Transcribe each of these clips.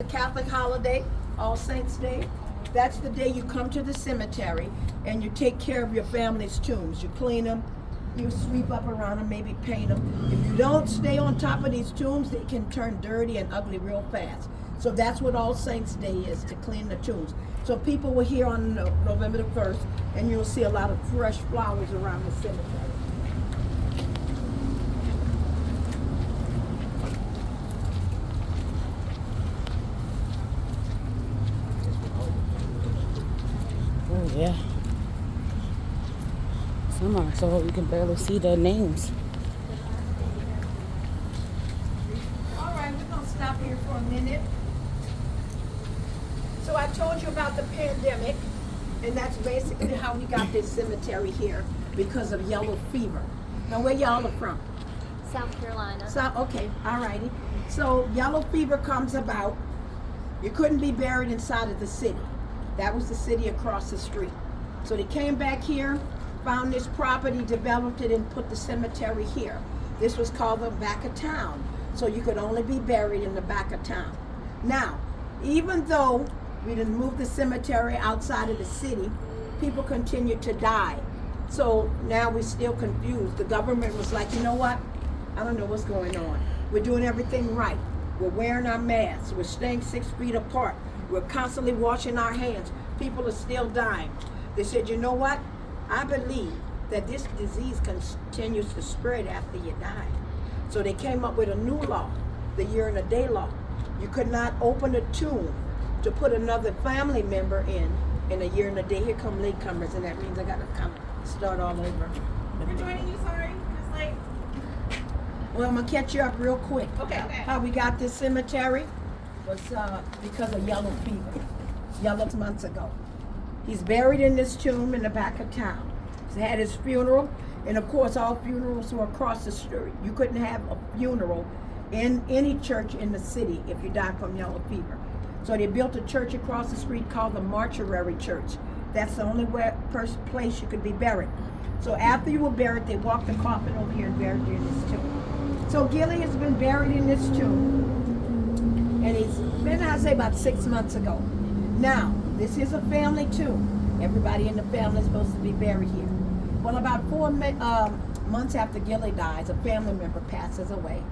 The Catholic holiday, All Saints Day. That's the day you come to the cemetery and you take care of your family's tombs. You clean them, you sweep up around them, maybe paint them. If you don't stay on top of these tombs, they can turn dirty and ugly real fast. So that's what All Saints Day is, to clean the tombs. So people were here on November the 1st, and you'll see a lot of fresh flowers around the cemetery. Oh yeah. Some are so you can barely see their names. All right, we're gonna stop here for a minute. So I told you about the pandemic, and that's basically how we got this cemetery here, because of yellow fever. Now, where y'all are from? South Carolina. So, okay, all righty. So yellow fever comes about. You couldn't be buried inside of the city. That was the city across the street. So they came back here, found this property, developed it, and put the cemetery here. This was called the back of town. So you could only be buried in the back of town. Now, even though we didn't move the cemetery outside of the city, people continued to die. So now we're still confused. The government was like, you know what? I don't know what's going on. We're doing everything right. We're wearing our masks. We're staying 6 feet apart. We're constantly washing our hands. People are still dying. They said, you know what? I believe that this disease continues to spread after you die. So they came up with a new law, the year and a day law. You could not open a tomb to put another family member in a year and a day. Here come latecomers, and that means I gotta come start all over. We're joining you, sorry. Just like, Well, I'm gonna catch you up real quick. okay. How we got this cemetery was because of yellow fever, yellow months ago. He's buried in this tomb in the back of town. He had his funeral, and of course all funerals were across the street. You couldn't have a funeral in any church in the city if you died from yellow fever. So they built a church across the street called the Mortuary Church. That's the only place you could be buried. So after you were buried, they walked the coffin over here and buried you in this tomb. So Gilly has been buried in this tomb, and he's been, I'd say, about 6 months ago. Now, this is a family tomb. Everybody in the family is supposed to be buried here. Well, about 4 months after Gilly dies, a family member passes away.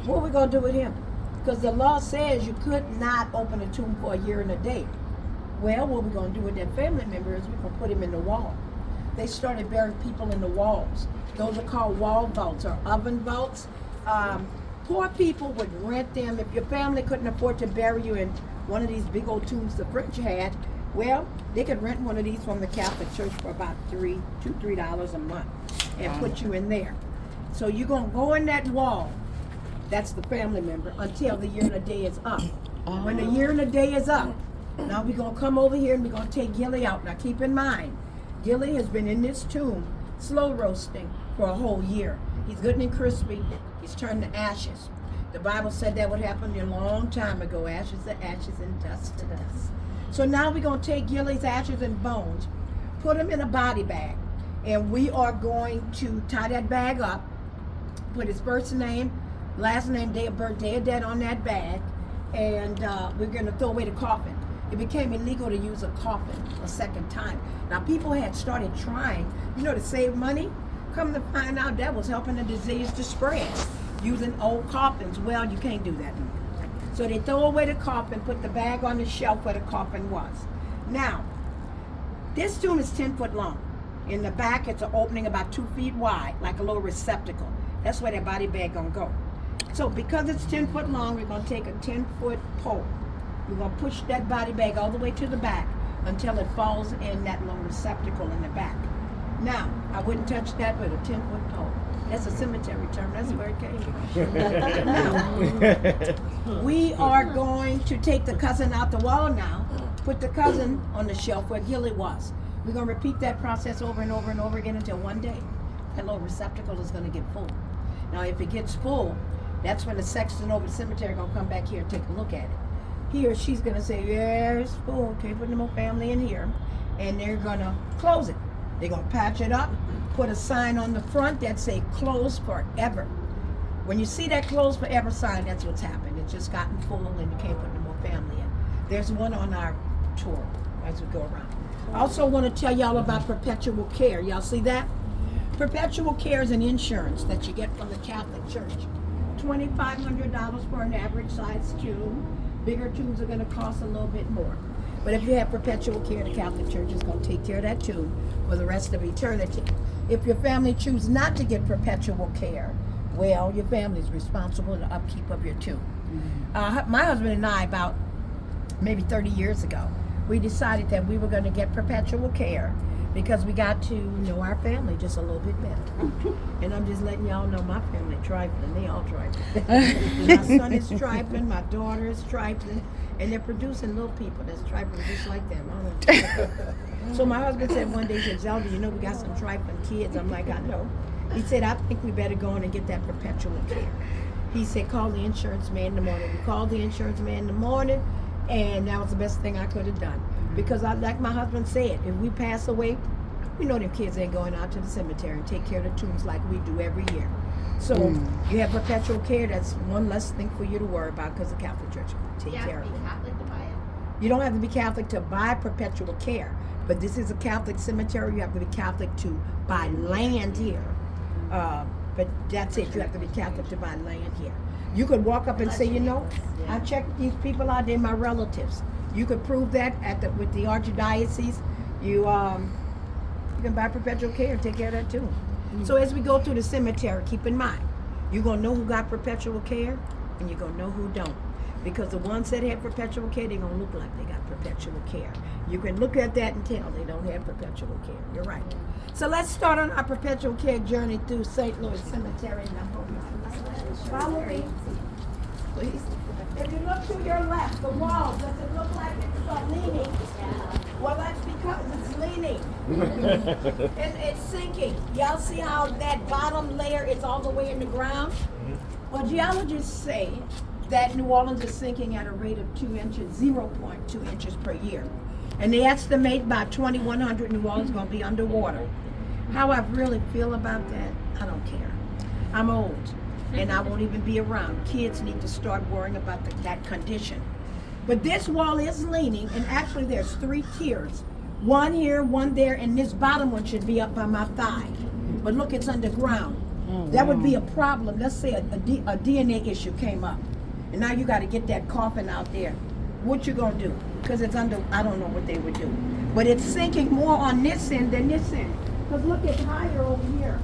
What are we going to do with him? Because the law says you could not open a tomb for a year and a day. Well, what we're going to do with that family member is we're going to put him in the wall. They started burying people in the walls. Those are called wall vaults or oven vaults. Poor people would rent them. If your family couldn't afford to bury you in one of these big old tombs the French had, well, they could rent one of these from the Catholic Church for about $3 a month and put you in there. So you're going to go in that wall. That's the family member until the year and a day is up. When the year and a day is up, now we're going to come over here and we're going to take Gilly out. Now keep in mind, Gilly has been in this tomb slow roasting for a whole year. He's good and crispy. He's turned to ashes. The Bible said that would happen a long time ago. Ashes to ashes and dust to dust. So now we're going to take Gilly's ashes and bones, put them in a body bag, and we are going to tie that bag up, put his first name, last name, day of birth, day of death on that bag, and we're going to throw away the coffin. It became illegal to use a coffin a second time. Now people had started trying, to save money. Come to find out that was helping the disease to spread, using old coffins. Well, you can't do that anymore. So they throw away the coffin, put the bag on the shelf where the coffin was. Now, this tomb is 10 foot long. In the back, it's an opening about 2 feet wide, like a little receptacle. That's where that body bag gonna go. So because it's 10 foot long, we're gonna take a 10-foot pole. We're gonna push that body bag all the way to the back until it falls in that little receptacle in the back. Now, I wouldn't touch that with a 10-foot pole. That's a cemetery term. That's where it came from. Now, we are going to take the cousin out the wall now, put the cousin on the shelf where Gilly was. We're gonna repeat that process over and over and over again until one day that little receptacle is gonna get full. Now, if it gets full, that's when the sexton over the cemetery gonna come back here and take a look at it. Here, she's gonna say, yeah, it's full. Can't put no more family in here. And they're gonna close it. They're gonna patch it up, put a sign on the front that say closed forever. When you see that closed forever sign, that's what's happened. It's just gotten full and you can't put no more family in. There's one on our tour as we go around. I also want to tell y'all about perpetual care. Y'all see that? Perpetual care is an insurance that you get from the Catholic Church. $2,500 for an average size tomb. Bigger tombs are going to cost a little bit more. But if you have perpetual care, the Catholic Church is going to take care of that tomb for the rest of eternity. If your family chooses not to get perpetual care, well, your family is responsible for the upkeep of your tomb. My husband and I, about maybe 30 years ago, we decided that we were going to get perpetual care because we got to know our family just a little bit better. And I'm just letting y'all know my family trifling. They all trifling. My son is trifling, my daughter is trifling, and they're producing little people that's trifling just like them. I don't know. So my husband said one day, he said, Zelda, you know we got some trifling kids. I'm like, I know. He said, I think we better go in and get that perpetual care. He said, call the insurance man in the morning. We called the insurance man in the morning, and that was the best thing I could have done. Because like my husband said, if we pass away, we know them kids ain't going out to the cemetery and take care of the tombs like we do every year. So you have perpetual care, that's one less thing for you to worry about because the Catholic Church will take care of it. You have to be Catholic to buy it? You don't have to be Catholic to buy perpetual care, but this is a Catholic cemetery. You have to be Catholic to buy land here. But that's it. You have to be Catholic to buy land here. You could walk up and say, you know, I checked these people out. They're my relatives. You could prove that with the archdiocese. You can buy perpetual care and take care of that too. So as we go through the cemetery, keep in mind, you're gonna know who got perpetual care, and you're gonna know who don't. Because the ones that have perpetual care, they're gonna look like they got perpetual care. You can look at that and tell they don't have perpetual care. You're right. So let's start on our perpetual care journey through St. Louis Cemetery. Follow me, please. If you look to your left, the wall, does it look like it's leaning? Well, that's because it's leaning. And it's sinking. Y'all see how that bottom layer is all the way in the ground? Well, geologists say that New Orleans is sinking at a rate of 2 inches, 0.2 inches per year. And they estimate by 2100 New Orleans is going to be underwater. How I really feel about that, I don't care. I'm old, and I won't even be around. Kids need to start worrying about that condition. But this wall is leaning, and actually there's 3 tiers. One here, one there, and this bottom one should be up by my thigh. But look, it's underground. That would be a problem. Let's say a DNA issue came up, and now you got to get that coffin out there. What you gonna do? Because it's under, I don't know what they would do. But it's sinking more on this end than this end. Because look, it's higher over here.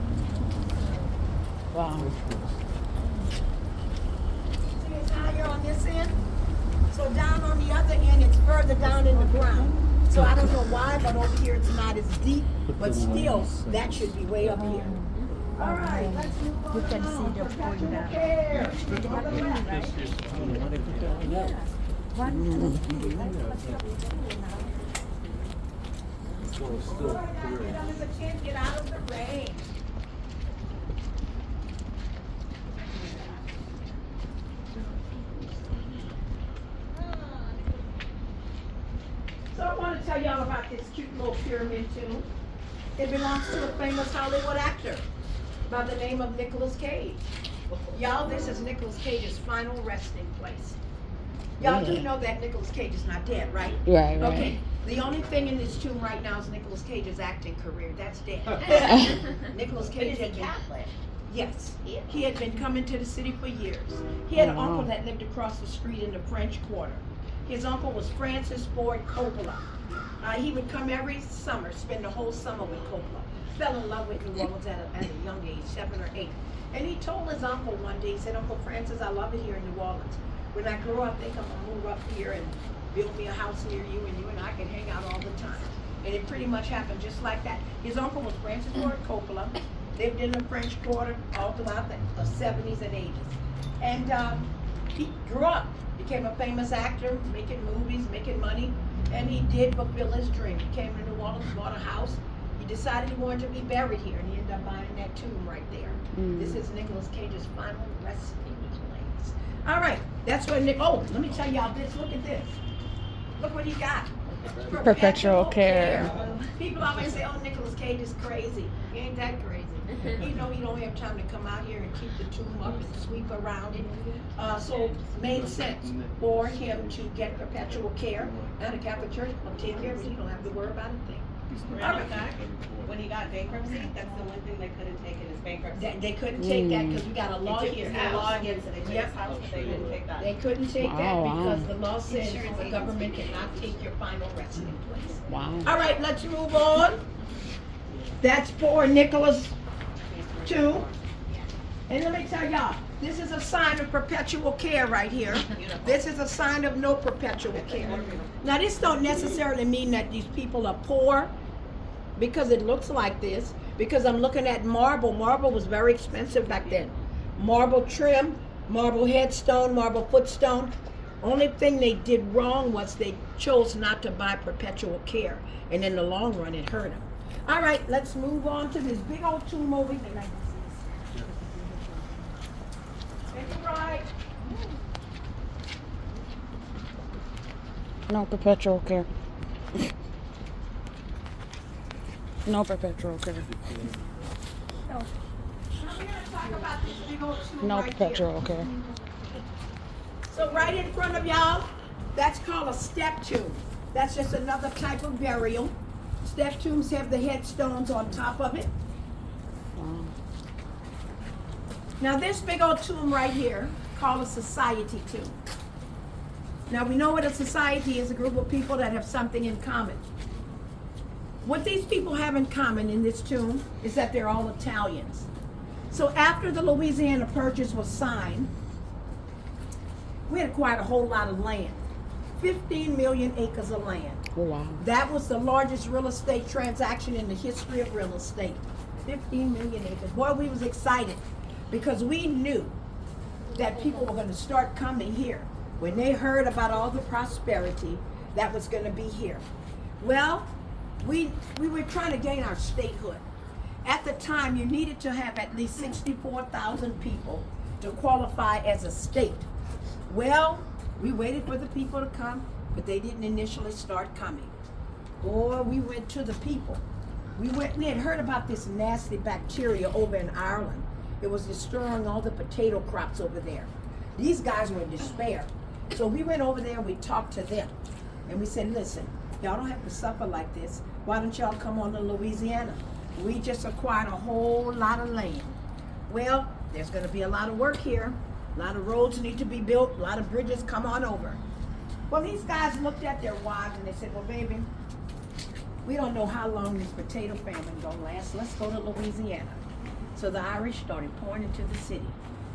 Wow. See, it's higher on this end. So down on the other end, it's further down in the ground. So I don't know why, but over here it's not as deep. But still, that should be way up here. All right, let's move on. You can see the point there. Get out of the rain. So I want to tell y'all about this cute little pyramid tomb. It belongs to a famous Hollywood actor by the name of Nicolas Cage. Y'all, this is Nicolas Cage's final resting place. Y'all do know that Nicolas Cage is not dead, right? Right. Okay. The only thing in this tomb right now is Nicolas Cage's acting career. That's dead. Nicolas Cage had been Catholic. Yes. He had been coming to the city for years. He had an uncle that lived across the street in the French Quarter. His uncle was Francis Ford Coppola. He would come every summer, spend the whole summer with Coppola. Fell in love with New Orleans at a young age, 7 or 8. And he told his uncle one day, he said, Uncle Francis, I love it here in New Orleans. When I grow up, I think I'm gonna move up here and build me a house near you, and you and I can hang out all the time. And it pretty much happened just like that. His uncle was Francis Ford Coppola, lived in the French Quarter all throughout the 70s and 80s. And he grew up, became a famous actor, making movies, making money, and he did fulfill his dream. He came to New Orleans, bought a house. He decided he wanted to be buried here, and he ended up buying that tomb right there. This is Nicolas Cage's final resting place. All right, that's what let me tell y'all this. Look at this. Look what he got. Perpetual care. People always say, oh, Nicolas Cage is crazy. He ain't that crazy. You know, he don't have time to come out here and keep the tomb up and sweep around it. So it made sense for him to get perpetual care. Now the Catholic Church will take care of it. You don't have to worry about a thing. Matter of fact, when he got bankruptcy, that's the one thing they couldn't take in his bankruptcy. They couldn't take that because we got a law They took here. his law against it. They took Yep. his house, but they didn't take that. They couldn't take that Wow. because the law says the government cannot take your final resting place. Wow. All right, let's move on. That's for Nicholas too. And let me tell y'all, this is a sign of perpetual care right here. This is a sign of no perpetual care. Now, this don't necessarily mean that these people are poor, because it looks like this, because I'm looking at marble. Marble was very expensive back then. Marble trim, marble headstone, marble footstone. Only thing they did wrong was they chose not to buy perpetual care. And in the long run, it hurt them. All right, let's move on to this big old tomb over here. Take a ride. No perpetual care. No perpetual care. Now we're gonna talk about this big old tomb No right here. perpetual care. So right in front of y'all, that's called a step tomb. That's just another type of burial. Step tombs have the headstones on top of it. Wow. Now this big old tomb right here, called a society tomb. Now we know what a society is, a group of people that have something in common. What these people have in common in this tomb is that they're all Italians. So after the Louisiana Purchase was signed, we had acquired a whole lot of land. 15 million acres of land. Oh, wow. That was the largest real estate transaction in the history of real estate. 15 million acres. Boy, we was excited because we knew that people were going to start coming here when they heard about all the prosperity that was going to be here. Well, we were trying to gain our statehood. At the time, you needed to have at least 64,000 people to qualify as a state. Well, we waited for the people to come, but they didn't initially start coming. Boy, we went to the people. We had heard about this nasty bacteria over in Ireland. It was destroying all the potato crops over there. These guys were in despair. So we went over there and we talked to them. And we said, listen, y'all don't have to suffer like this. Why don't y'all come on to Louisiana? We just acquired a whole lot of land. Well, there's going to be a lot of work here. A lot of roads need to be built. A lot of bridges. Come on over. Well, these guys looked at their wives and they said, well, baby, we don't know how long this potato famine gonna last. Let's go to Louisiana. So the Irish started pouring into the city.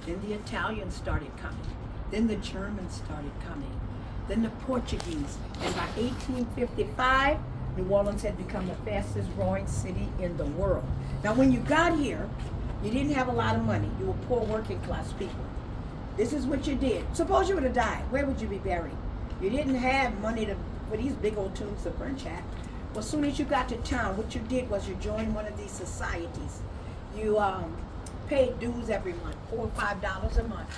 Then the Italians started coming. Then the Germans started coming. Then the Portuguese. And by 1855, New Orleans had become the fastest growing city in the world. Now, when you got here, you didn't have a lot of money. You were poor working class people. This is what you did. Suppose you would have died. Where would you be buried? You didn't have money for these big old tombs the French had. Well, as soon as you got to town, what you did was you joined one of these societies. You paid dues every month, $4 or $5 a month.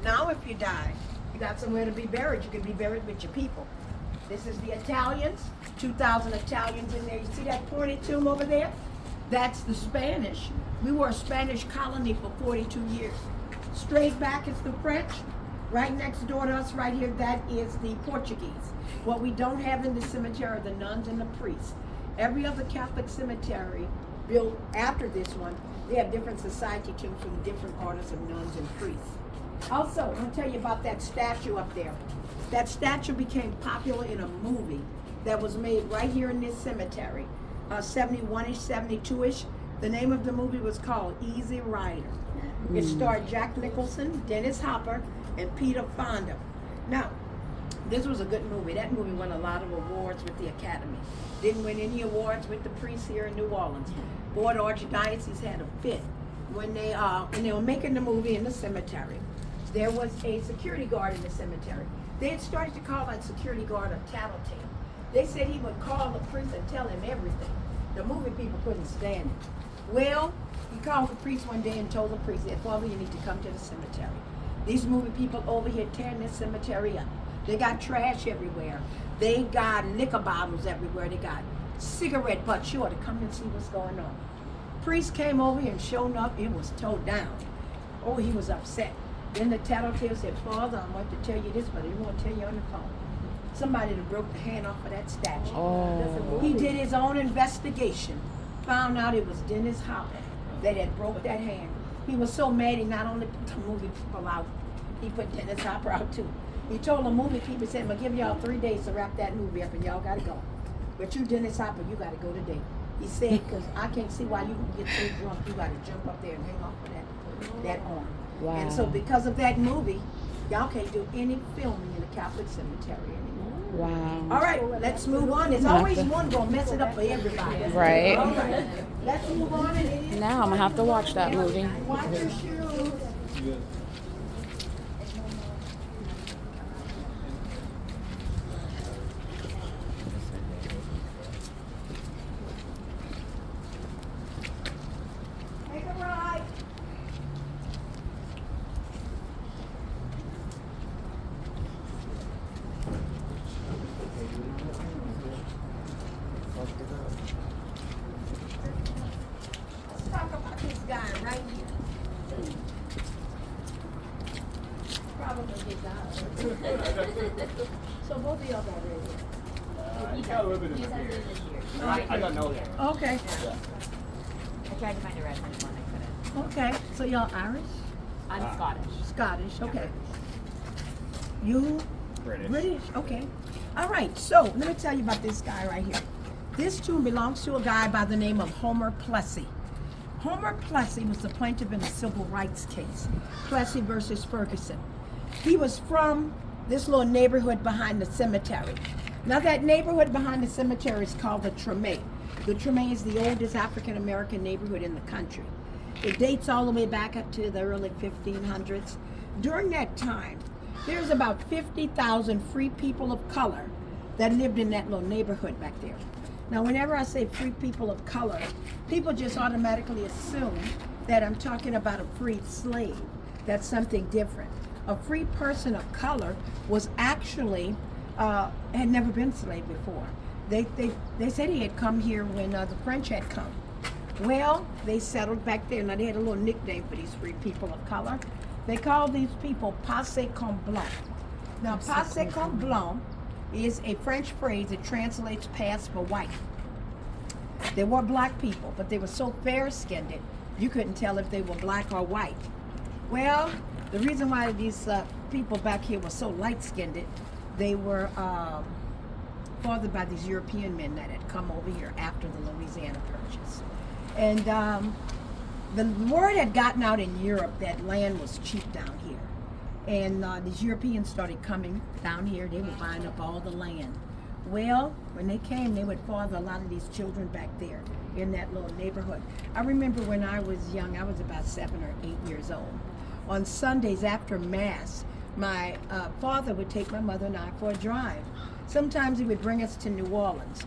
Now, if you die, you got somewhere to be buried. You can be buried with your people. This is the Italians, 2,000 Italians in there. You see that pointed tomb over there? That's the Spanish. We were a Spanish colony for 42 years. Straight back is the French. Right next door to us, right here, that is the Portuguese. What we don't have in the cemetery are the nuns and the priests. Every other Catholic cemetery built after this one, they have different society tombs from different orders of nuns and priests. Also, I'm going to tell you about that statue up there. That statue became popular in a movie that was made right here in this cemetery, 71-ish, 72-ish. The name of the movie was called Easy Rider. It starred Jack Nicholson, Dennis Hopper, and Peter Fonda. Now, this was a good movie. That movie won a lot of awards with the Academy. Didn't win any awards with the priests here in New Orleans. Board Archdiocese had a fit. When they were making the movie in the cemetery, there was a security guard in the cemetery. They had started to call that security guard a tattletale. They said he would call the priest and tell him everything. The movie people couldn't stand it. Well, he called the priest one day and told the priest, he said, Father, you need to come to the cemetery. These movie people over here tearing this cemetery up. They got trash everywhere. They got liquor bottles everywhere. They got cigarette butts. You ought to come and see what's going on. Priest came over here and showed up. It was towed down. Oh, he was upset. Then the tattletale said, Father, I want to tell you this, but I didn't want to tell you on the phone. Somebody that broke the hand off of that statue. Oh. He did his own investigation. Found out it was Dennis Hopper that had broke that hand. He was so mad he not only put the movie people out, he put Dennis Hopper out too. He told the movie people, he said, I'm going to give y'all 3 days to wrap that movie up and y'all got to go. But you, Dennis Hopper, you got to go today. He said, because I can't see why you can get so drunk, you got to jump up there and hang off of that arm. Wow. And so because of that movie, y'all can't do any filming in the Catholic cemetery anymore. Wow. All right, let's move on. There's always one going to mess it up for everybody. Right. All right, let's move on. And it is Now I'm gonna have to watch that movie. watch your shoes. Take a ride. Let's talk about this guy right here. Probably his eye. So both of y'all got red. You got a little bit of He's it had here. it this year. I got no there. Okay, I tried to find a red one I couldn't. okay. So y'all Irish? I'm Scottish. Scottish, okay. You British. British, okay. All right, so let me tell you about this guy right here. This tomb belongs to a guy by the name of Homer Plessy. Homer Plessy was the plaintiff in a civil rights case, Plessy versus Ferguson. He was from this little neighborhood behind the cemetery. Now that neighborhood behind the cemetery is called the Treme. The Treme is the oldest African American neighborhood in the country. It dates all the way back up to the early 1500s. During that time, there's about 50,000 free people of color that lived in that little neighborhood back there. Now, whenever I say free people of color, people just automatically assume that I'm talking about a freed slave. That's something different. A free person of color was actually, had never been enslaved before. They said he had come here when the French had come. Well, they settled back there. Now, they had a little nickname for these free people of color. They called these people passé comme blanc. Now, passé comme blanc is a French phrase that translates pass for white. They were black people, but they were so fair-skinned, you couldn't tell if they were black or white. Well, the reason why these people back here were so light-skinned, they were fathered by these European men that had come over here after the Louisiana Purchase. And the word had gotten out in Europe that land was cheap down here. And these Europeans started coming down here. They were buying up all the land. Well, when they came, they would father a lot of these children back there in that little neighborhood. I remember when I was young, I was about 7 or 8 years old. On Sundays after Mass, my father would take my mother and I for a drive. Sometimes he would bring us to New Orleans.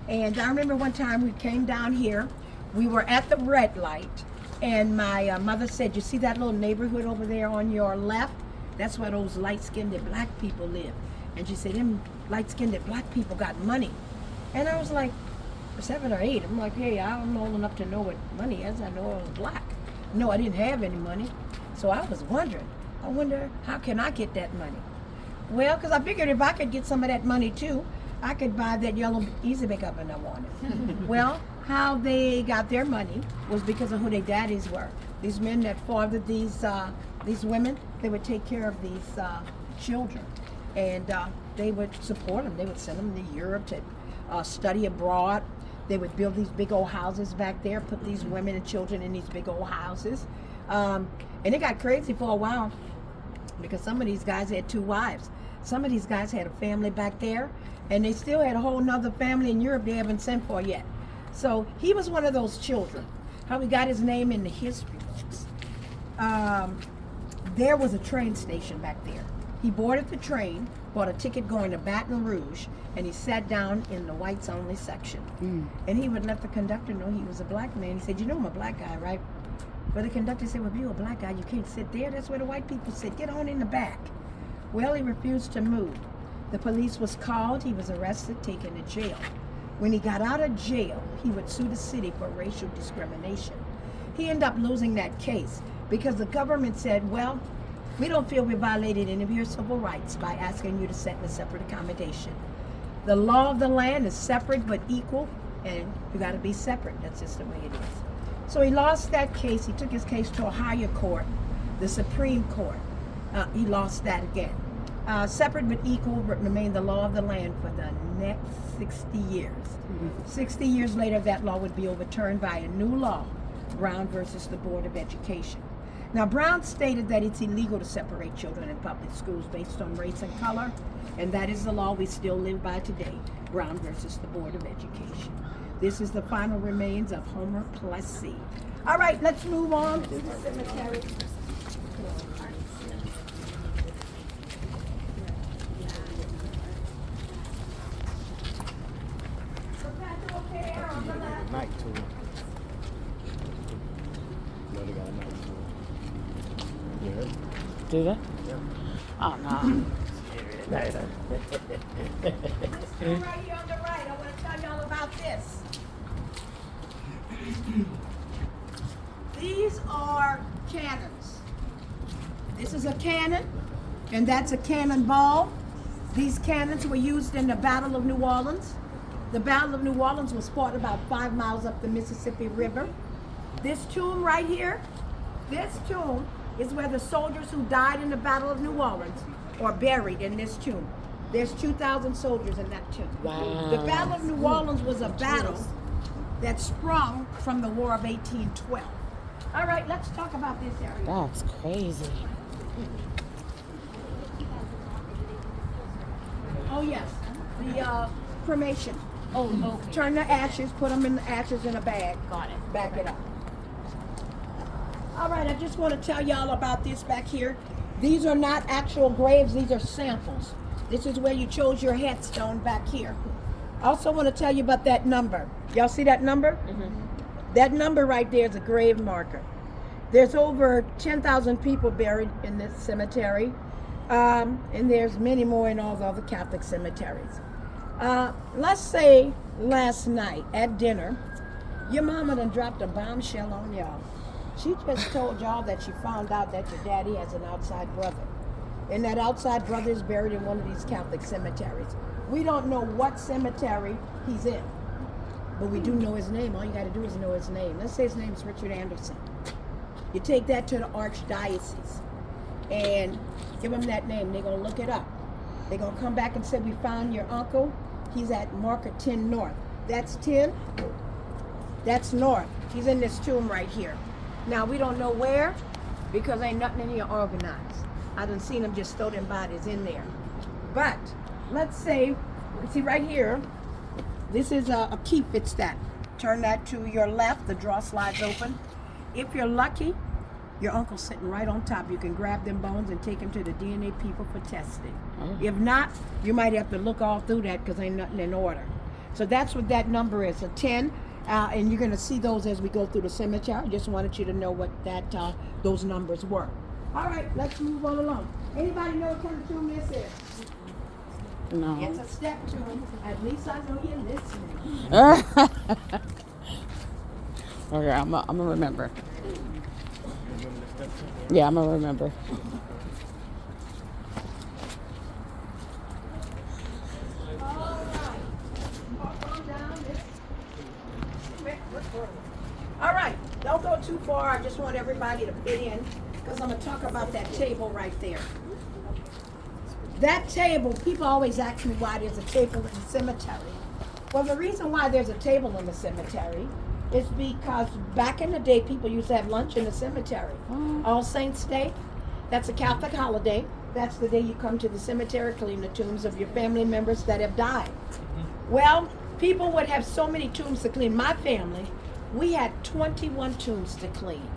And I remember one time we came down here. We were at the red light, and my mother said, you see that little neighborhood over there on your left? That's where those light-skinned black people live. And she said, them light-skinned black people got money. And I was like 7 or 8. I'm like, hey, I'm old enough to know what money is. I know I was black. No, I didn't have any money. So I was wondering, I wonder, how can I get that money? Well, because I figured if I could get some of that money too, I could buy that yellow Easy Bake Oven I wanted. Well, how they got their money was because of who their daddies were. These men that fathered these women, they would take care of these children, and they would support them. They would send them to Europe to study abroad. They would build these big old houses back there, put these women and children in these big old houses. And it got crazy for a while because some of these guys had 2 wives. Some of these guys had a family back there, and they still had a whole nother family in Europe they haven't sent for yet. So he was one of those children. How he got his name in the history books. There was a train station back there. He boarded the train, bought a ticket going to Baton Rouge, and he sat down in the whites only section. And he would let the conductor know he was a black man. He said, you know I'm a black guy, right? But the conductor said, well, if you're a black guy, you can't sit there. That's where the white people sit. Get on in the back. Well, he refused to move. The police was called, he was arrested, taken to jail. When he got out of jail, he would sue the city for racial discrimination. He ended up losing that case because the government said, well, we don't feel we violated any of your civil rights by asking you to set in a separate accommodation. The law of the land is separate but equal, and you got to be separate. That's just the way it is. So he lost that case. He took his case to a higher court, the Supreme Court. He lost that again. Separate but equal remained the law of the land for the next 60 years. 60 years later, that law would be overturned by a new law, Brown versus the Board of Education. Now, Brown stated that it's illegal to separate children in public schools based on race and color, and that is the law we still live by today, Brown versus the Board of Education. This is the final remains of Homer Plessy. All right, let's move on to the cemetery. Night tool. No, they got a night tool. You heard? Do they? Yeah. Oh no. This one right here on the right, I want to tell y'all about this. These are cannons. This is a cannon, and that's a cannonball. These cannons were used in the Battle of New Orleans. The Battle of New Orleans was fought about 5 miles up the Mississippi River. This tomb right here, this tomb is where the soldiers who died in the Battle of New Orleans are buried in this tomb. There's 2,000 soldiers in that tomb. Wow. The Battle of New Orleans was a battle that sprung from the War of 1812. All right, let's talk about this area. That's crazy. Oh yes, the cremation. Oh, okay. Turn the ashes, put them in the ashes in a bag. Got it. Back it up. All right, I just want to tell y'all about this back here. These are not actual graves, these are samples. This is where you chose your headstone back here. I also want to tell you about that number. Y'all see that number? Mm-hmm. That number right there is a grave marker. There's over 10,000 people buried in this cemetery, and there's many more in all the other Catholic cemeteries. Let's say last night at dinner, your mama done dropped a bombshell on y'all. She just told y'all that she found out that your daddy has an outside brother. And that outside brother is buried in one of these Catholic cemeteries. We don't know what cemetery he's in, but we do know his name. All you got to do is know his name. Let's say his name's Richard Anderson. You take that to the archdiocese and give them that name. They're going to look it up. They're going to come back and say, we found your uncle. He's at marker 10 North. That's 10. That's North. He's in this tomb right here. Now, we don't know where because ain't nothing in here organized. I done seen them just throw them bodies in there. But let's say, see right here, this is a key fit stat. Turn that to your left, the drawer slides open. If you're lucky, your uncle's sitting right on top. You can grab them bones and take them to the DNA people for testing. If not, you might have to look all through that because ain't nothing in order. So that's what that number is, a 10. And you're going to see those as we go through the cemetery. I just wanted you to know what that those numbers were. All right, let's move on along. Anybody know what kind of tomb this is? No. It's a step tomb. At least I know you're listening. Okay, I'm gonna remember. Yeah, I'm gonna remember. All right, don't go too far. I just want everybody to fit in because I'm going to talk about that table right there. That table, people always ask me why there's a table in the cemetery. Well, the reason why there's a table in the cemetery is because back in the day, people used to have lunch in the cemetery. All Saints Day, that's a Catholic holiday. That's the day you come to the cemetery, clean the tombs of your family members that have died. Well, people would have so many tombs to clean. My family, we had 21 tombs to clean.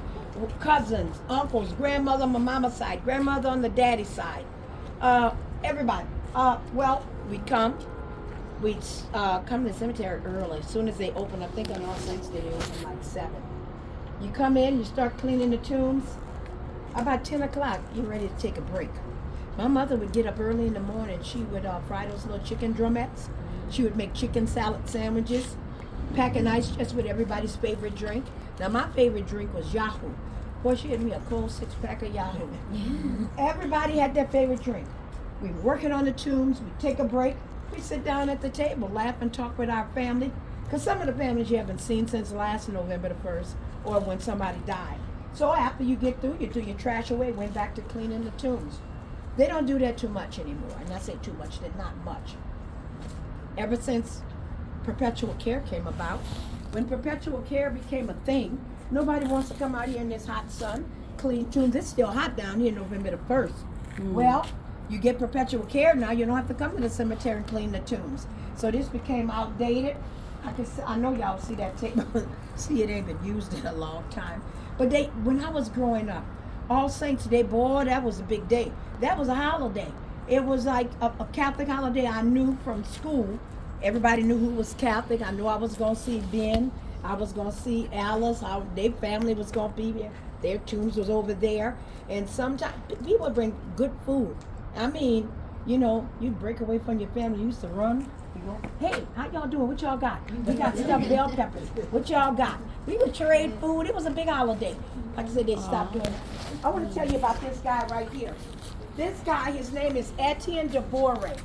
Cousins, uncles, grandmother on my mama's side, grandmother on the daddy's side, everybody. Well, we'd come to the cemetery early. As soon as they open, I think on All Saints Day, they open like 7. You come in, you start cleaning the tombs. About 10 o'clock, you're ready to take a break. My mother would get up early in the morning. She would fry those little chicken drumettes. She would make chicken salad sandwiches, pack an ice chest with everybody's favorite drink. Now, my favorite drink was Yahoo. Boy, she had me a cold 6-pack of Yahoo. Everybody had their favorite drink. We were working on the tunes. We'd take a break. We'd sit down at the table, laugh and talk with our family. Because some of the families you haven't seen since last November the 1st or when somebody died. So after you get through, you threw your trash away, went back to cleaning the tunes. They don't do that too much anymore. And I say too much, they're not much. Ever since perpetual care came about, when perpetual care became a thing, nobody wants to come out here in this hot sun, clean tunes. It's still hot down here November the 1st. Well, you get perpetual care now, you don't have to come to the cemetery and clean the tombs. So this became outdated. I know y'all see that table. See, it ain't been used in a long time. But when I was growing up, All Saints Day, boy, that was a big day. That was a holiday. It was like a Catholic holiday. I knew from school, everybody knew who was Catholic. I knew I was going to see Ben. I was going to see Alice. Their family was going to be there. Their tombs was over there. And sometimes people would bring good food. I mean, you know, you'd break away from your family. You used to run. You go, hey, how y'all doing? What y'all got? We got stuffed bell peppers. What y'all got? We would trade food. It was a big holiday. Like I said, they stopped doing it. I want to tell you about this guy right here. This guy, his name is Etienne de Boré.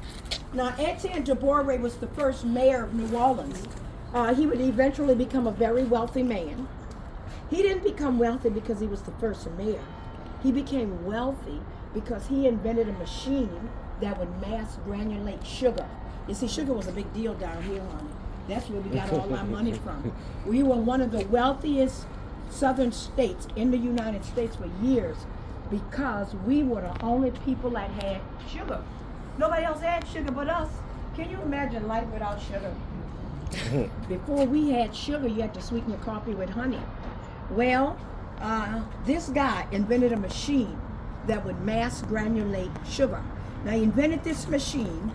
Now, Etienne de Boré was the first mayor of New Orleans. He would eventually become a very wealthy man. He didn't become wealthy because he was the first mayor. He became wealthy because he invented a machine that would mass granulate sugar. You see, sugar was a big deal down here, honey. That's where we got all our money from. We were one of the wealthiest southern states in the United States for years because we were the only people that had sugar. Nobody else had sugar but us. Can you imagine life without sugar? Before we had sugar, you had to sweeten your coffee with honey. Well, this guy invented a machine that would mass granulate sugar. Now, he invented this machine.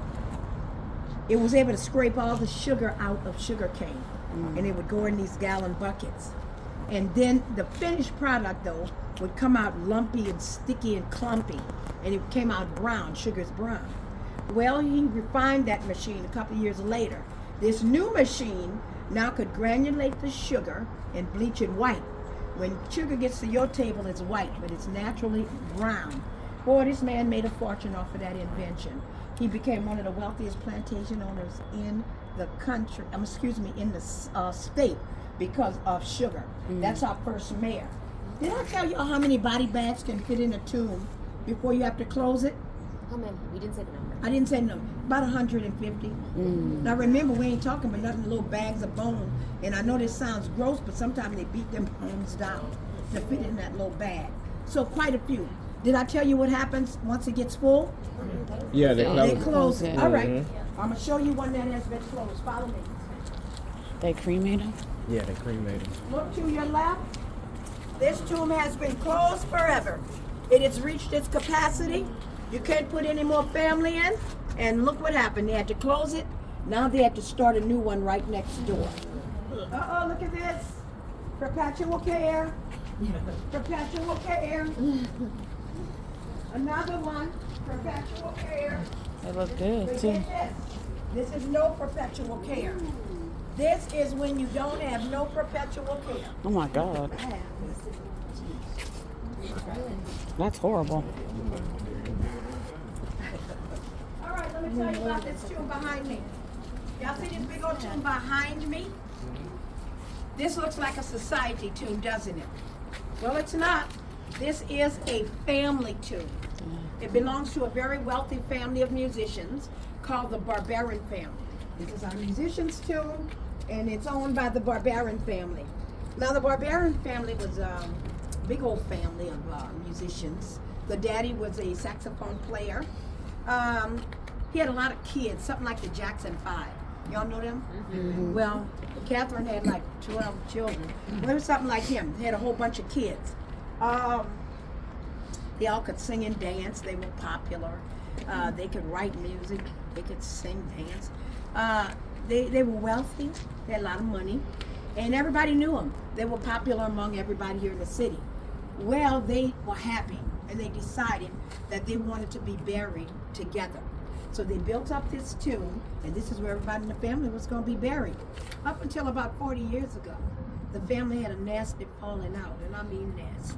It was able to scrape all the sugar out of sugar cane, and it would go in these gallon buckets. And then the finished product, though, would come out lumpy and sticky and clumpy, and it came out brown. Sugar's brown. Well, he refined that machine a couple of years later. This new machine now could granulate the sugar and bleach it white. When sugar gets to your table, it's white, but it's naturally brown. Boy, this man made a fortune off of that invention. He became one of the wealthiest plantation owners in the country, in the state because of sugar. That's our first mayor. Did I tell you how many body bags can fit in a tomb before you have to close it? How many? We didn't say the number. I didn't say no, about 150. Now remember, we ain't talking about nothing, little bags of bone. And I know this sounds gross, but sometimes they beat them bones down to fit in that little bag. So quite a few. Did I tell you what happens once it gets full? Yeah, They close it. All right. Mm-hmm. I'm going to show you one that has been closed. Follow me. They cremated him? Yeah, they cremated. Look to your left. This tomb has been closed forever. It has reached its capacity. You can't put any more family in. And look what happened. They had to close it. Now they have to start a new one right next door. Uh-oh, look at this. Perpetual care. Perpetual care. Another one. Perpetual care. They look good, But too. get this. This is no perpetual care. This is when you don't have no perpetual care. Oh, my God. That's horrible. All right, let me tell you about this tomb behind me. Y'all see this big old tomb behind me? This looks like a society tomb, doesn't it? Well, it's not. This is a family tomb. It belongs to a very wealthy family of musicians called the Barbarian family. This is our musician's tomb, and it's owned by the Barbarian family. Now, the Barbarian family was a big old family of musicians. The daddy was a saxophone player. He had a lot of kids, something like the Jackson 5. Y'all know them? Mm-hmm. Well, Catherine had like 12 children. Well, it was something like him. He had a whole bunch of kids. They all could sing and dance. They were popular. They could write music. They could sing, dance. They were wealthy. They had a lot of money. And everybody knew them. They were popular among everybody here in the city. Well, they were happy. and they decided that they wanted to be buried together. So they built up this tomb, and this is where everybody in the family was going to be buried. Up until about 40 years ago, the family had a nasty falling out, and I mean nasty.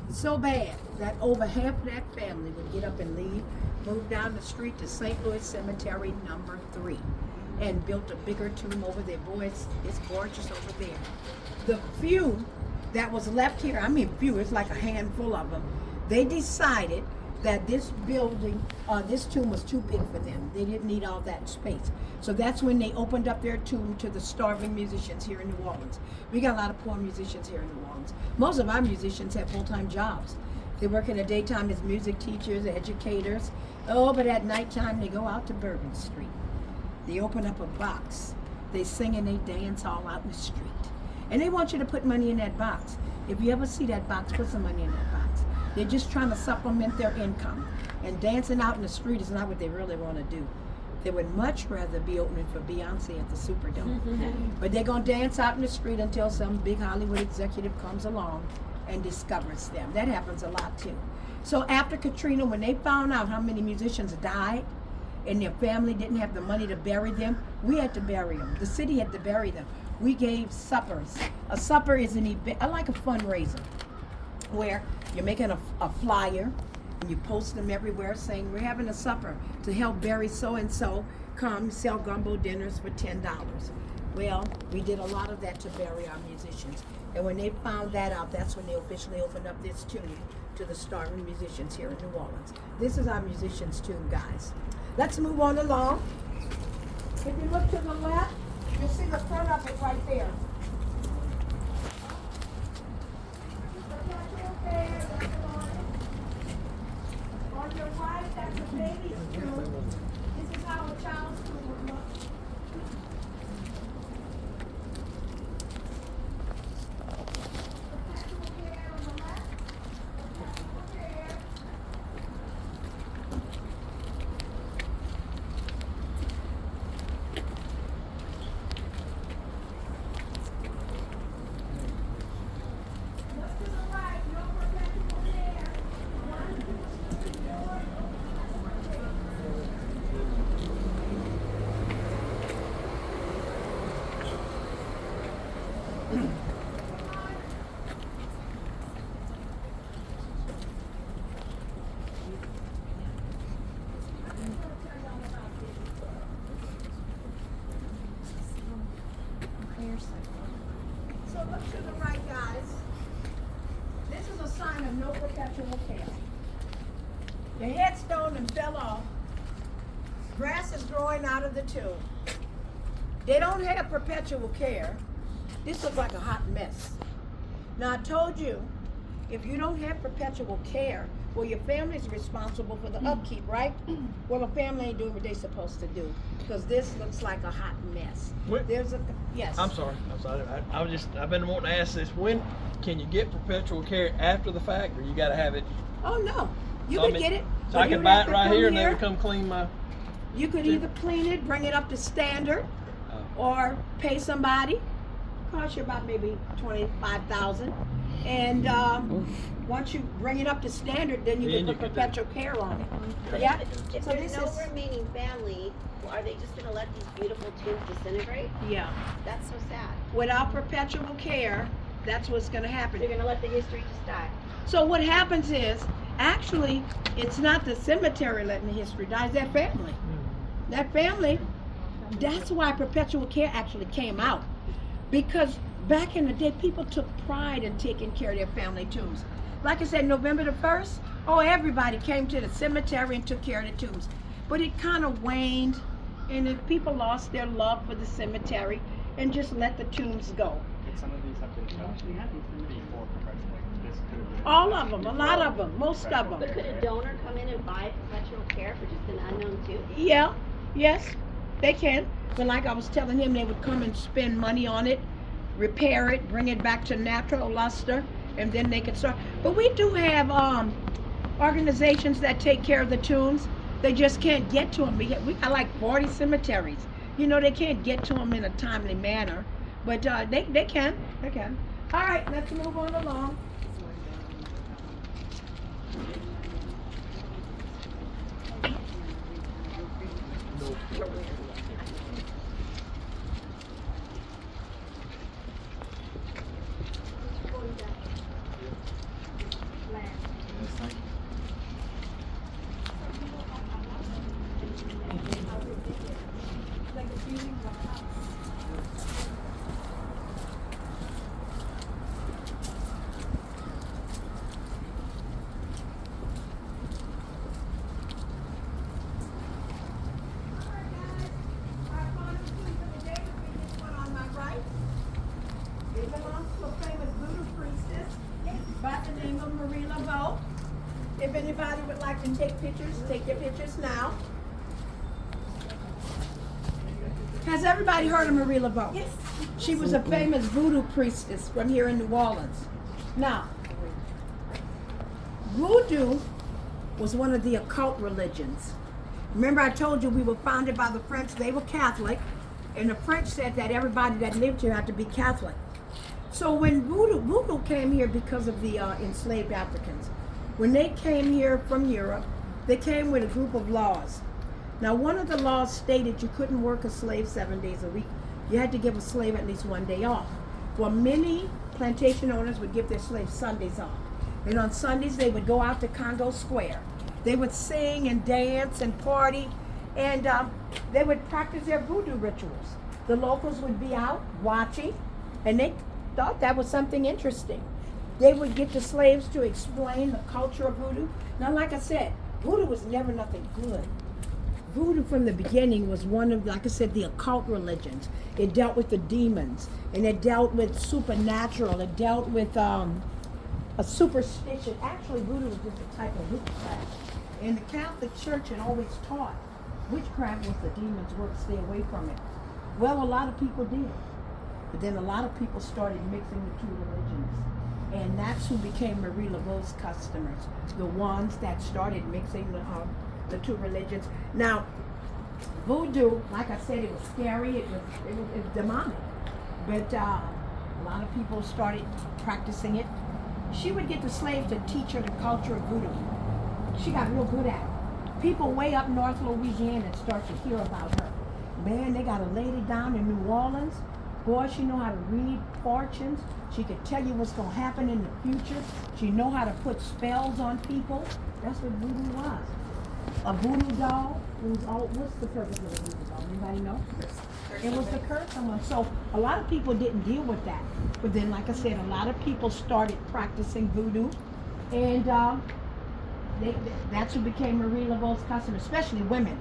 So bad that over half of that family would get up and leave, move down the street to St. Louis Cemetery number 3, and built a bigger tomb over there. Boy, it's gorgeous over there. The few that was left here, I mean few, it's like a handful of them, they decided that this building, this tomb was too big for them. They didn't need all that space. So that's when they opened up their tomb to the starving musicians here in New Orleans. We got a lot of poor musicians here in New Orleans. Most of our musicians have full-time jobs. They work in the daytime as music teachers, educators. Oh, but at nighttime they go out to Bourbon Street. They open up a box. They sing and they dance all out in the street. And they want you to put money in that box. If you ever see that box, put some money in that box. They're just trying to supplement their income. And dancing out in the street is not what they really want to do. They would much rather be opening for Beyonce at the Superdome. But they're going to dance out in the street until some big Hollywood executive comes along and discovers them. That happens a lot too. So after Katrina, when they found out how many musicians died and their family didn't have the money to bury them, we had to bury them. The city had to bury them. We gave suppers. A supper is an event, like a fundraiser, where you're making a flyer and you post them everywhere saying we're having a supper to help bury so-and-so. Come sell gumbo dinners for $10. Well, we did a lot of that to bury our musicians. And when they found that out, that's when they officially opened up this tomb to the starving musicians here in New Orleans. This is our musicians' tomb, guys. Let's move on along. If you look to the left, you'll see the front of it right there. On your right, that's a baby's tomb. This is how a child's tomb would look. Perpetual care on the left. Perpetual care. Look to the right, no perpetual care. One, two, three, four. So look to the right, guys. This is a sign of no perpetual care. The headstone and fell off. Grass is growing out of the tomb. They don't have perpetual care. This looks like a hot mess. Now I told you, if you don't have perpetual care, well, your family's responsible for the upkeep, right? Well, the family ain't doing what they're supposed to do, because this looks like a hot mess. What? There's a, yes. I'm sorry. I've been wanting to ask this. When can you get perpetual care after the fact, or you got to have it? Oh no, you So, I could mean, get it. So but I you can would buy have it to right come here and they would come clean my. You could either clean it, bring it up to standard, or pay somebody. Cost you about maybe $25,000, and once you bring it up to standard, then you Then can you put can do perpetual care on it. Yeah. If So there's this no is remaining family, are they just gonna let these beautiful tombs disintegrate? yeah. That's so sad. Without perpetual care, that's what's going to happen. They're gonna let the history just die. So what happens is, actually, it's not the cemetery letting the history die, it's that family. That family, that's why perpetual care actually came out. Because back in the day, people took pride in taking care of their family tombs. Like I said, November the 1st, oh, everybody came to the cemetery and took care of the tombs. But it kind of waned, and then people lost their love for the cemetery and just let the tombs go. And some of these have been done before perpetual. This could have been. All of them, a lot of them, most of them. But could a donor come in and buy perpetual care for just an unknown tomb? Yeah, yes, they can. But like I was telling him, they would come and spend money on it, repair it, bring it back to natural luster, and then they could start. But we do have organizations that take care of the tombs. They just can't get to them. We got like 40 cemeteries. You know, they can't get to them in a timely manner. But they can. They can. All right, let's move on along. It belongs to a famous voodoo priestess by the name of Marie Laveau. If anybody would like to take pictures, take their pictures now. Has everybody heard of Marie Laveau? Yes. She was a famous voodoo priestess from here in New Orleans. Now, voodoo was one of the occult religions. Remember I told you we were founded by the French, they were Catholic, and the French said that everybody that lived here had to be Catholic. So when voodoo came here because of the enslaved Africans. When they came here from Europe, they came with a group of laws. Now one of the laws stated you couldn't work a slave 7 days a week. You had to give a slave at least 1 day off. Well, many plantation owners would give their slaves Sundays off. And on Sundays they would go out to Congo Square. They would sing and dance and party, and they would practice their voodoo rituals. The locals would be out watching, and they thought that was something interesting. They would get the slaves to explain the culture of voodoo. Now, like I said, voodoo was never nothing good. Voodoo from the beginning was one of, like I said, the occult religions. It dealt with the demons, and it dealt with supernatural. It dealt with a superstition. Actually, voodoo was just a type of witchcraft. And the Catholic Church had always taught witchcraft was the demon's work, stay away from it. Well, a lot of people did. But then a lot of people started mixing the two religions. And that's who became Marie Laveau's customers, the ones that started mixing the two religions. Now, voodoo, like I said, it was scary, it was demonic. But a lot of people started practicing it. She would get the slaves to teach her the culture of voodoo. She got real good at it. People way up north Louisiana start to hear about her. Man, they got a lady down in New Orleans. Boy, she know how to read fortunes. She could tell you what's going to happen in the future. She know how to put spells on people. That's what voodoo was. A voodoo doll. It was all, what's the purpose of a voodoo doll? Anybody know? It was to curse someone. So a lot of people didn't deal with that. But then, like I said, a lot of people started practicing voodoo. And that's who became Marie Laveau's customer, especially women.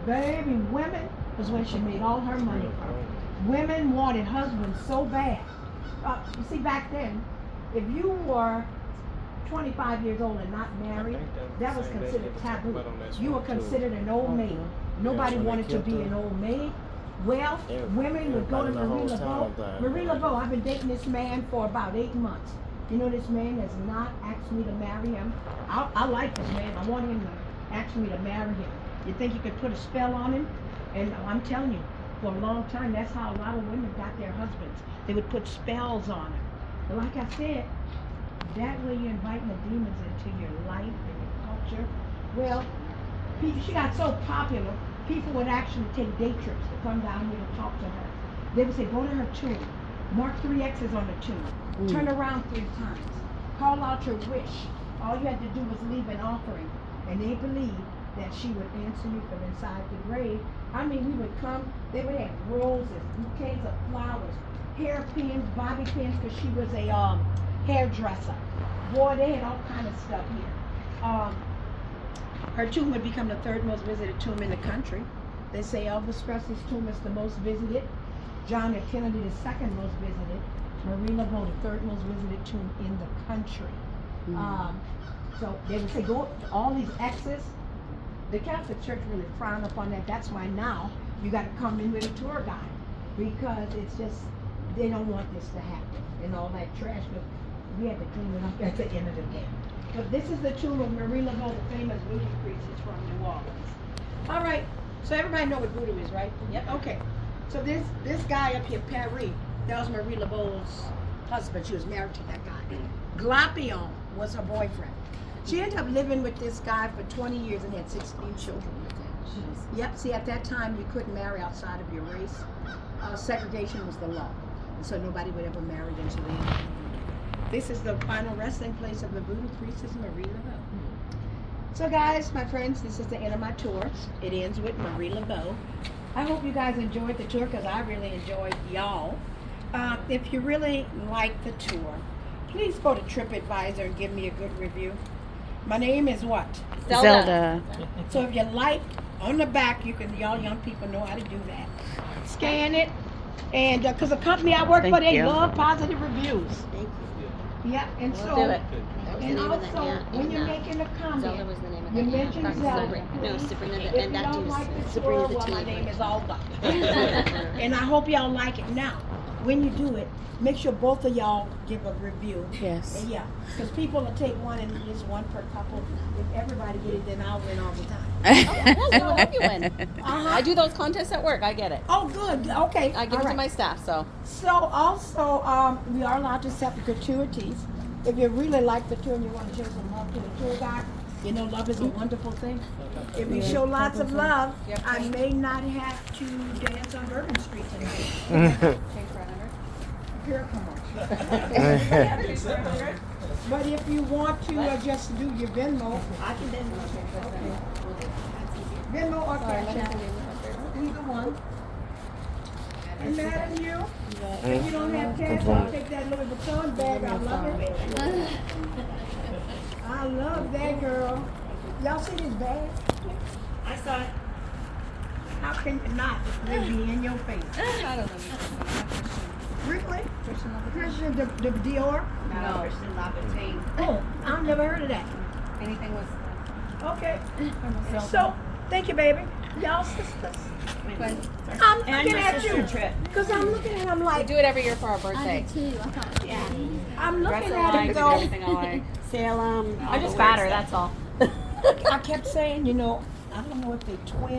Baby, women was when she made all her money from. Women wanted husbands so bad. You see, back then, if you were 25 years old and not married, that was considered taboo. You were considered an old maid. Nobody wanted to be an old maid. Well, women would go to Marie Laveau. Marie Laveau, I've been dating this man for about 8 months. You know, this man has not asked me to marry him. I like this man. I want him to ask me to marry him. You think you could put a spell on him? And I'm telling you, for a long time, that's how a lot of women got their husbands. They would put spells on them. But like I said, that way you're inviting the demons into your life and your culture. Well, she got so popular, people would actually take day trips to come down here to talk to her. They would say, go to her tomb, mark 3 X's on the tomb, turn around 3 times, call out your wish. All you had to do was leave an offering, and they believed that she would answer you from inside the grave. I mean, we would come, they would have roses, bouquets of flowers, hairpins, bobby pins, because she was a hairdresser. Boy, they had all kind of stuff here. Her tomb would become the 3rd most visited tomb in the country. They say Elvis Presley's tomb is the most visited. John F. Kennedy, the 2nd most visited. Marie Laveau, the 3rd most visited tomb in the country. So they would say, go all these X's. The Catholic Church really frowned upon that. That's why now you got to come in with a tour guide, because it's just, they don't want this to happen and all that trash. But we had to clean it up at the end of the day. But this is the tomb of Marie Laveau, the famous voodoo priestess from New Orleans. All right, so everybody know what voodoo is, right? Yep. Okay. So this guy up here, Paris, that was Marie Laveau's husband. She was married to that guy. Glapion was her boyfriend. She ended up living with this guy for 20 years and had 16 children with him. Yep, see, at that time, you couldn't marry outside of your race. Segregation was the law. And so nobody would ever marry them. So this is the final resting place of the voodoo priestess Marie Laveau. So guys, my friends, this is the end of my tour. It ends with Marie Laveau. I hope you guys enjoyed the tour because I really enjoyed y'all. If you really like the tour, please go to TripAdvisor and give me a good review. My name is what? Zelda. So if you like, on the back, you can, y'all young people know how to do that. Scan it, and because the company I work Thank for, they you. love positive reviews. Thank you. Yeah, and We'll so, do it. That was the and name of the also, aunt when and you're the making a Zelda comment, was the name of you the mention aunt. Zelda. No, Sabrina If and you that don't dude's like this Sabrina world, the well, my tea. name is Alda. And I hope y'all like it. Now, when you do it, make sure both of y'all give a review. Yes. And yeah, because people will take one and just one per couple. If everybody get it, then I'll win all the time. We'll help you win. Uh-huh. I do those contests at work. I get it. Oh, good. Okay. I give All it to right. my staff. So So also, we are allowed to accept gratuities. If you really like the tour and you want to show some love to the tour guide, you know love is a wonderful thing. If you show lots of love, I may not have to dance on Bourbon Street tonight. Girl, come on. But if you want to just do your Venmo, I can Venmo. Venmo or Cash App. Either one. And Madam, you? If you don't have cash, I'll take that Louis Vuitton bag. I love it. I love that girl. Y'all see this bag? I saw it. How can you not? It be in your face. Really? Christian the Dior? No, Christian Louboutin. Oh, I've never heard of that. Anything was Okay. So, thank you, baby. Y'all sisters. I'm looking at you. Because I'm looking at him we like, do it every year for our birthday. I'm looking Dress at him alike, though. everything alike. Salem. I just fat her. That's all. I kept saying, you know, I don't know if they twins.